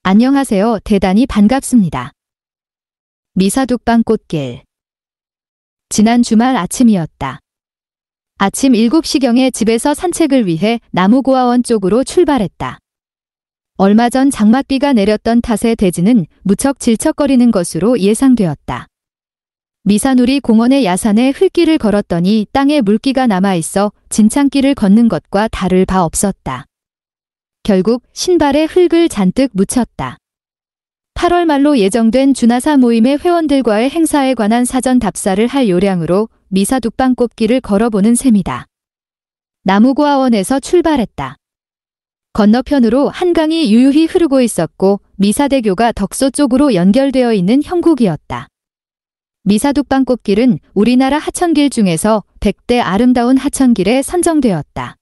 안녕하세요. 대단히 반갑습니다. 미사둑방 꽃길. 지난 주말 아침이었다. 아침 7시경에 집에서 산책을 위해 나무고아원 쪽으로 출발했다. 얼마 전 장맛비가 내렸던 탓에 대지는 무척 질척거리는 것으로 예상되었다. 미사누리 공원의 야산에 흙길을 걸었더니 땅에 물기가 남아있어 진창길을 걷는 것과 다를 바 없었다. 결국 신발에 흙을 잔뜩 묻혔다. 8월 말로 예정된 준하사 모임의 회원들과의 행사에 관한 사전 답사를 할 요량으로 미사둑방 꽃길을 걸어보는 셈이다. 나무고아원에서 출발했다. 건너편으로 한강이 유유히 흐르고 있었고 미사대교가 덕소 쪽으로 연결되어 있는 형국이었다. 미사둑방 꽃길은 우리나라 하천길 중에서 100대 아름다운 하천길에 선정되었다.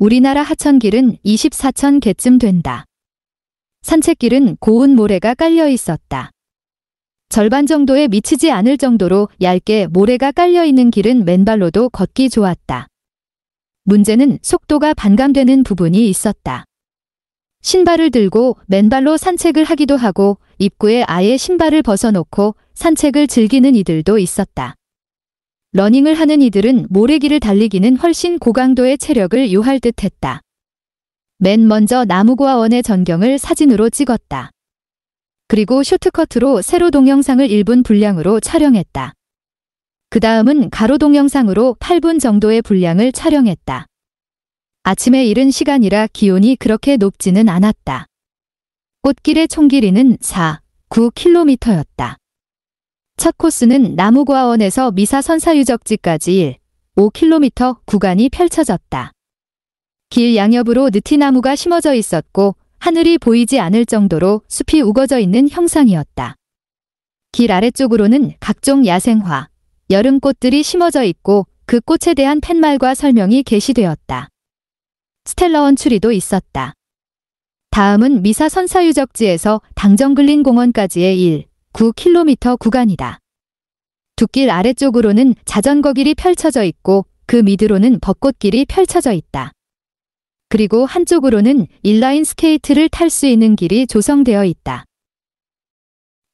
우리나라 하천길은 24천 개쯤 된다. 산책길은 고운 모래가 깔려 있었다. 절반 정도에 미치지 않을 정도로 얇게 모래가 깔려 있는 길은 맨발로도 걷기 좋았다. 문제는 속도가 반감되는 부분이 있었다. 신발을 들고 맨발로 산책을 하기도 하고 입구에 아예 신발을 벗어놓고 산책을 즐기는 이들도 있었다. 러닝을 하는 이들은 모래길을 달리기는 훨씬 고강도의 체력을 요할 듯 했다. 맨 먼저 나무고아원의 전경을 사진으로 찍었다. 그리고 쇼트커트로 세로 동영상을 1분 분량으로 촬영했다. 그 다음은 가로 동영상으로 8분 정도의 분량을 촬영했다. 아침에 이른 시간이라 기온이 그렇게 높지는 않았다. 꽃길의 총 길이는 9km였다. 첫 코스는 나무고아원에서 미사선사유적지까지 5km 구간이 펼쳐졌다. 길 양옆으로 느티나무가 심어져 있었고 하늘이 보이지 않을 정도로 숲이 우거져 있는 형상이었다. 길 아래쪽으로는 각종 야생화, 여름꽃들이 심어져 있고 그 꽃에 대한 팻말과 설명이 게시되었다. 스텔라원 추리도 있었다. 다음은 미사선사유적지에서 당정근린공원까지의 9km 구간이다. 둑길 아래쪽으로는 자전거 길이 펼쳐져 있고 그 밑으로는 벚꽃길이 펼쳐져 있다. 그리고 한쪽으로는 인라인 스케이트를 탈 수 있는 길이 조성되어 있다.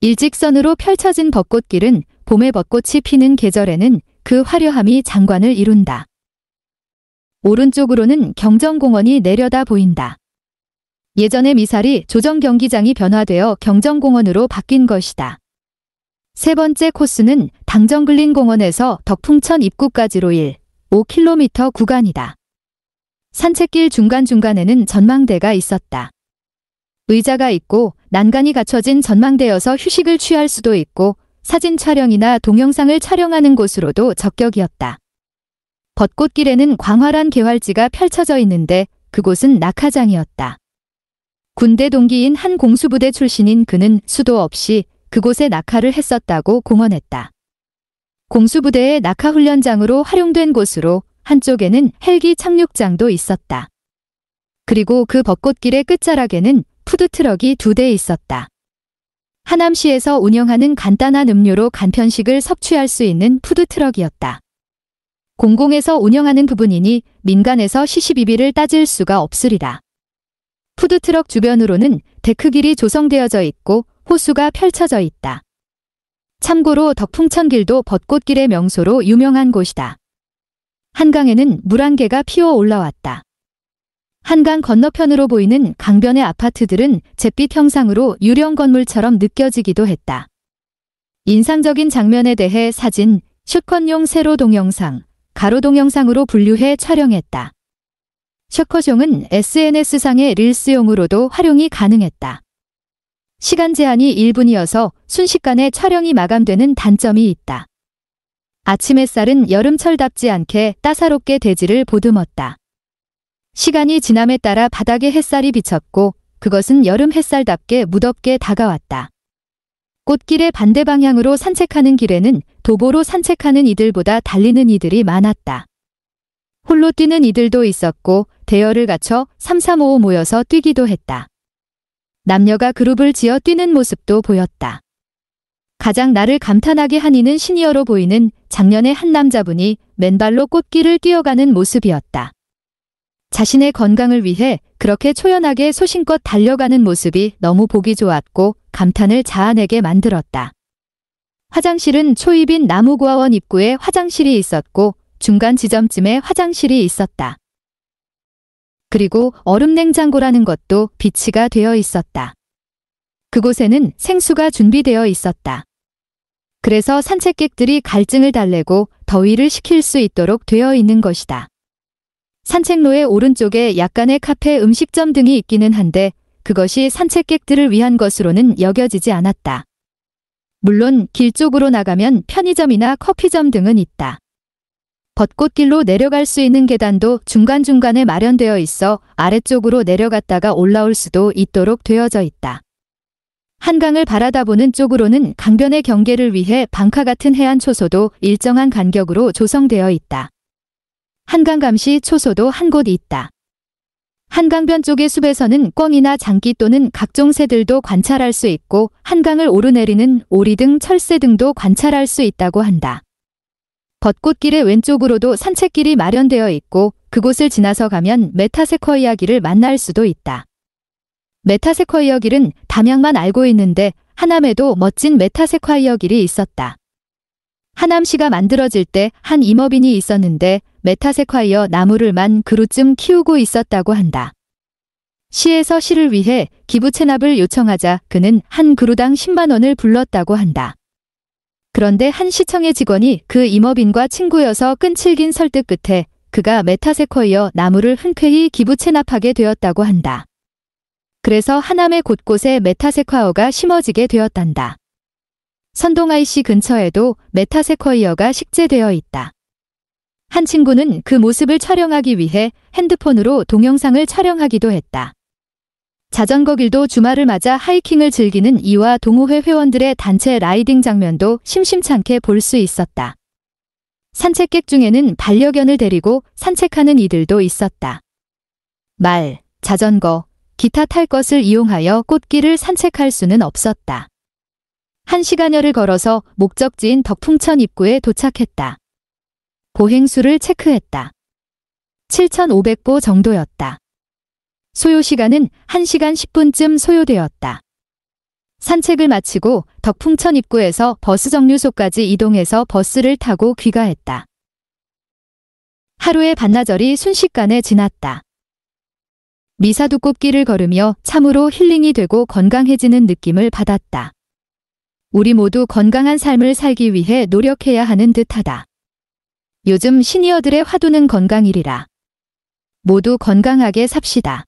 일직선으로 펼쳐진 벚꽃길은 봄에 벚꽃이 피는 계절에는 그 화려함이 장관을 이룬다. 오른쪽으로는 경정공원이 내려다 보인다. 예전의 미사리 조정경기장이 변화되어 경정공원으로 바뀐 것이다. 세 번째 코스는 당정근린공원에서 덕풍천 입구까지로 5km 구간이다. 산책길 중간중간에는 전망대가 있었다. 의자가 있고 난간이 갖춰진 전망대여서 휴식을 취할 수도 있고 사진 촬영이나 동영상을 촬영하는 곳으로도 적격이었다. 벚꽃길에는 광활한 개활지가 펼쳐져 있는데 그곳은 낙하장이었다. 군대 동기인 한 공수부대 출신인 그는 수도 없이 그곳에 낙하를 했었다고 공언했다. 공수부대의 낙하훈련장으로 활용된 곳으로 한쪽에는 헬기 착륙장도 있었다. 그리고 그 벚꽃길의 끝자락에는 푸드트럭이 2대 있었다. 하남시에서 운영하는 간단한 음료로 간편식을 섭취할 수 있는 푸드트럭이었다. 공공에서 운영하는 부분이니 민간에서 시시비비를 따질 수가 없으리라. 푸드트럭 주변으로는 데크길이 조성되어져 있고 호수가 펼쳐져 있다. 참고로 덕풍천길도 벚꽃길의 명소로 유명한 곳이다. 한강에는 물안개가 피어 올라왔다. 한강 건너편으로 보이는 강변의 아파트들은 잿빛 형상으로 유령 건물처럼 느껴지기도 했다. 인상적인 장면에 대해 사진, 숏컷용 세로 동영상, 가로 동영상으로 분류해 촬영했다. 숏컷용은 SNS상의 릴스용으로도 활용이 가능했다. 시간 제한이 1분이어서 순식간에 촬영이 마감되는 단점이 있다. 아침 햇살은 여름철답지 않게 따사롭게 대지를 보듬었다. 시간이 지남에 따라 바닥에 햇살이 비쳤고 그것은 여름 햇살답게 무덥게 다가왔다. 꽃길의 반대 방향으로 산책하는 길에는 도보로 산책하는 이들보다 달리는 이들이 많았다. 홀로 뛰는 이들도 있었고 대열을 갖춰 3, 3, 5 모여서 뛰기도 했다. 남녀가 그룹을 지어 뛰는 모습도 보였다. 가장 나를 감탄하게 한 이는 시니어로 보이는 작년의 한 남자분이 맨발로 꽃길을 뛰어가는 모습이었다. 자신의 건강을 위해 그렇게 초연하게 소신껏 달려가는 모습이 너무 보기 좋았고 감탄을 자아내게 만들었다. 화장실은 초입인 나무구화원 입구에 화장실이 있었고 중간 지점쯤에 화장실이 있었다. 그리고 얼음 냉장고라는 것도 비치가 되어 있었다. 그곳에는 생수가 준비되어 있었다. 그래서 산책객들이 갈증을 달래고 더위를 식힐 수 있도록 되어 있는 것이다. 산책로의 오른쪽에 약간의 카페 음식점 등이 있기는 한데 그것이 산책객들을 위한 것으로는 여겨지지 않았다. 물론 길 쪽으로 나가면 편의점이나 커피점 등은 있다. 벚꽃길로 내려갈 수 있는 계단도 중간중간에 마련되어 있어 아래쪽으로 내려갔다가 올라올 수도 있도록 되어져 있다. 한강을 바라다보는 쪽으로는 강변의 경계를 위해 방카 같은 해안 초소도 일정한 간격으로 조성되어 있다. 한강 감시 초소도 한 곳 있다. 한강변 쪽의 숲에서는 꿩이나 장기 또는 각종 새들도 관찰할 수 있고 한강을 오르내리는 오리 등 철새 등도 관찰할 수 있다고 한다. 벚꽃길의 왼쪽으로도 산책길이 마련되어 있고 그곳을 지나서 가면 메타세쿼이아 길을 만날 수도 있다. 메타세쿼이아 길은 담양만 알고 있는데 하남에도 멋진 메타세콰이어 길이 있었다. 하남시가 만들어질 때 한 임업인이 있었는데 메타세콰이어 나무를 만 그루쯤 키우고 있었다고 한다. 시에서 시를 위해 기부 체납을 요청하자 그는 한 그루당 10만 원을 불렀다고 한다. 그런데 한 시청의 직원이 그 임업인과 친구여서 끈질긴 설득 끝에 그가 메타세콰이어 나무를 흔쾌히 기부 체납하게 되었다고 한다. 그래서 하남의 곳곳에 메타세콰이어가 심어지게 되었단다. 선동IC 근처에도 메타세콰이어가 식재되어 있다. 한 친구는 그 모습을 촬영하기 위해 핸드폰으로 동영상을 촬영하기도 했다. 자전거 길도 주말을 맞아 하이킹을 즐기는 이와 동호회 회원들의 단체 라이딩 장면도 심심찮게 볼 수 있었다. 산책객 중에는 반려견을 데리고 산책하는 이들도 있었다. 말, 자전거, 기타 탈 것을 이용하여 꽃길을 산책할 수는 없었다. 1시간여를 걸어서 목적지인 덕풍천 입구에 도착했다. 보행수를 체크했다. 7,500보 정도였다. 소요시간은 1시간 10분쯤 소요되었다. 산책을 마치고 덕풍천 입구에서 버스 정류소까지 이동해서 버스를 타고 귀가했다. 하루의 반나절이 순식간에 지났다. 미사두 꽃길을 걸으며 참으로 힐링이 되고 건강해지는 느낌을 받았다. 우리 모두 건강한 삶을 살기 위해 노력해야 하는 듯하다. 요즘 시니어들의 화두는 건강이리라. 모두 건강하게 삽시다.